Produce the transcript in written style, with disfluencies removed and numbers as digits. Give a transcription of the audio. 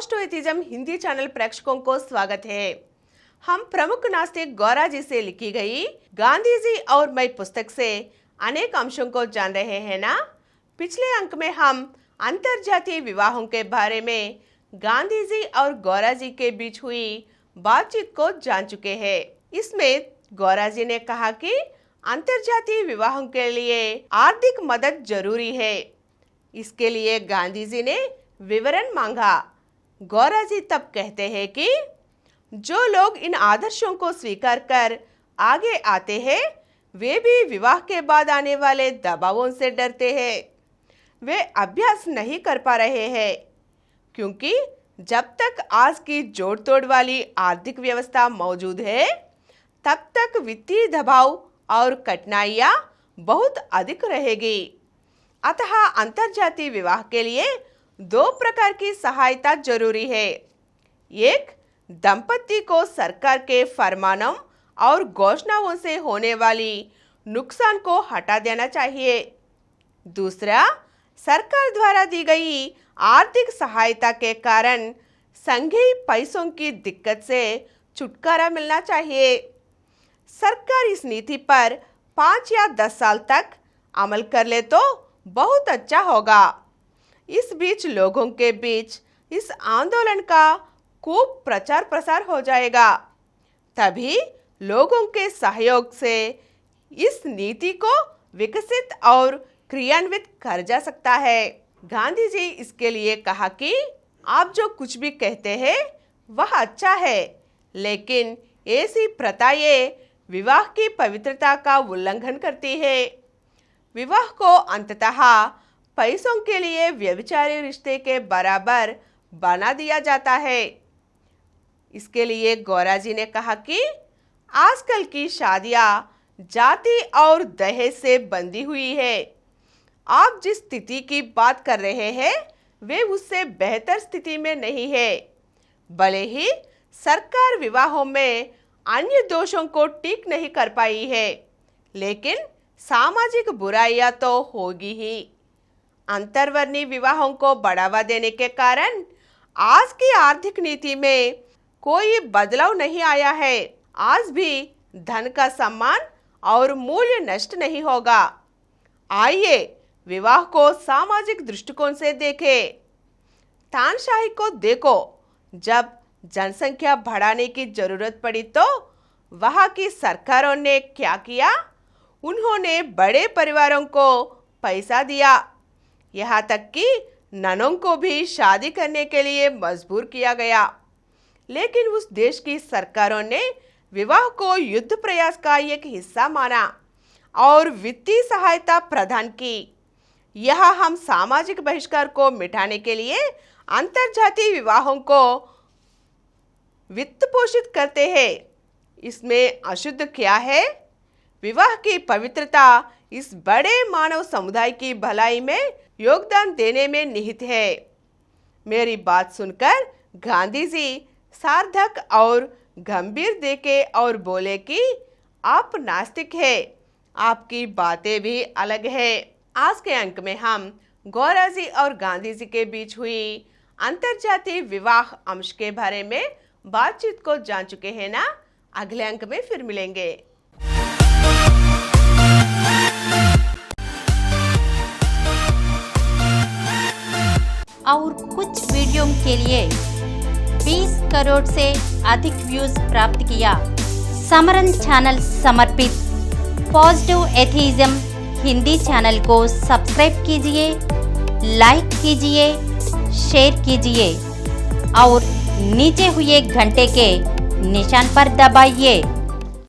Post atheism Hindi channel प्रेक्षकों को स्वागत है। हम प्रमुख नास्तिक गौरा जी से लिखी गई गांधी जी और मैं पुस्तक से अनेक अंशों को जान रहे हैं ना। पिछले अंक में हम अंतरजातीय विवाहों के बारे में गांधी जी और गौरा जी के बीच हुई बातचीत को जान चुके हैं। इसमें गौरा जी ने कहा कि अंतरजातीय विवाहों के लिए आर्थिक मदद जरूरी है। इसके लिए गांधी जी ने विवरण मांगा। गौरा जी तब कहते हैं कि जो लोग इन आदर्शों को स्वीकार कर आगे आते हैं वे भी विवाह के बाद आने वाले दबावों से डरते हैं। वे अभ्यास नहीं कर पा रहे हैं क्योंकि जब तक आज की जोड़ तोड़ वाली आर्थिक व्यवस्था मौजूद है तब तक वित्तीय दबाव और कठिनाइयाँ बहुत अधिक रहेगी। अतः अंतरजातीय विवाह के लिए दो प्रकार की सहायता जरूरी है। एक, दंपति को सरकार के फरमानों और घोषणाओं से होने वाली नुकसान को हटा देना चाहिए। दूसरा, सरकार द्वारा दी गई आर्थिक सहायता के कारण संघीय पैसों की दिक्कत से छुटकारा मिलना चाहिए। सरकार इस नीति पर 5 या 10 साल तक अमल कर ले तो बहुत अच्छा होगा। इस बीच लोगों के बीच इस आंदोलन का खूब प्रचार प्रसार हो जाएगा। तभी लोगों के सहयोग से इस नीति को विकसित और क्रियान्वित कर जा सकता है। गांधी जी इसके लिए कहा कि आप जो कुछ भी कहते हैं वह अच्छा है, लेकिन ऐसी प्रथाएं विवाह की पवित्रता का उल्लंघन करती है। विवाह को अंततः पैसों के लिए व्यभिचारी रिश्ते के बराबर बना दिया जाता है। इसके लिए गौरा जी ने कहा कि आजकल की शादियां जाति और दहेज से बंधी हुई है। आप जिस स्थिति की बात कर रहे हैं वे उससे बेहतर स्थिति में नहीं है। भले ही सरकार विवाहों में अन्य दोषों को ठीक नहीं कर पाई है, लेकिन सामाजिक बुराइयां तो होगी ही। अंतर्वर्णीय विवाहों को बढ़ावा देने के कारण आज की आर्थिक नीति में कोई बदलाव नहीं आया है। आज भी धन का सम्मान और मूल्य नष्ट नहीं होगा। आइए विवाह को सामाजिक दृष्टिकोण से देखें। तानशाही को देखो, जब जनसंख्या बढ़ाने की जरूरत पड़ी तो वहां की सरकारों ने क्या किया? उन्होंने बड़े परिवारों को पैसा दिया, यहाँ तक कि ननों को भी शादी करने के लिए मजबूर किया गया। लेकिन उस देश की सरकारों ने विवाह को युद्ध प्रयास का एक हिस्सा माना और वित्तीय सहायता प्रदान की। यहाँ हम सामाजिक बहिष्कार को मिटाने के लिए अंतरजातीय विवाहों को वित्त पोषित करते हैं। इसमें अशुद्ध क्या है? विवाह की पवित्रता इस बड़े मानव समुदाय की भलाई में योगदान देने में निहित है। मेरी बात सुनकर गांधी जी सार्थक और गंभीर देखे और बोले कि आप नास्तिक हैं, आपकी बातें भी अलग है। आज के अंक में हम गौरा जी और गांधी जी के बीच हुई अंतरजातीय विवाह अंश के बारे में बातचीत को जान चुके हैं ना। अगले अंक में फिर मिलेंगे। और कुछ वीडियो के लिए 20 करोड़ से अधिक व्यूज प्राप्त किया। समरन चैनल समर्पित पॉजिटिव एथिज्म हिंदी चैनल को सब्सक्राइब कीजिए, लाइक कीजिए, शेयर कीजिए और नीचे हुए घंटे के निशान पर दबाइए।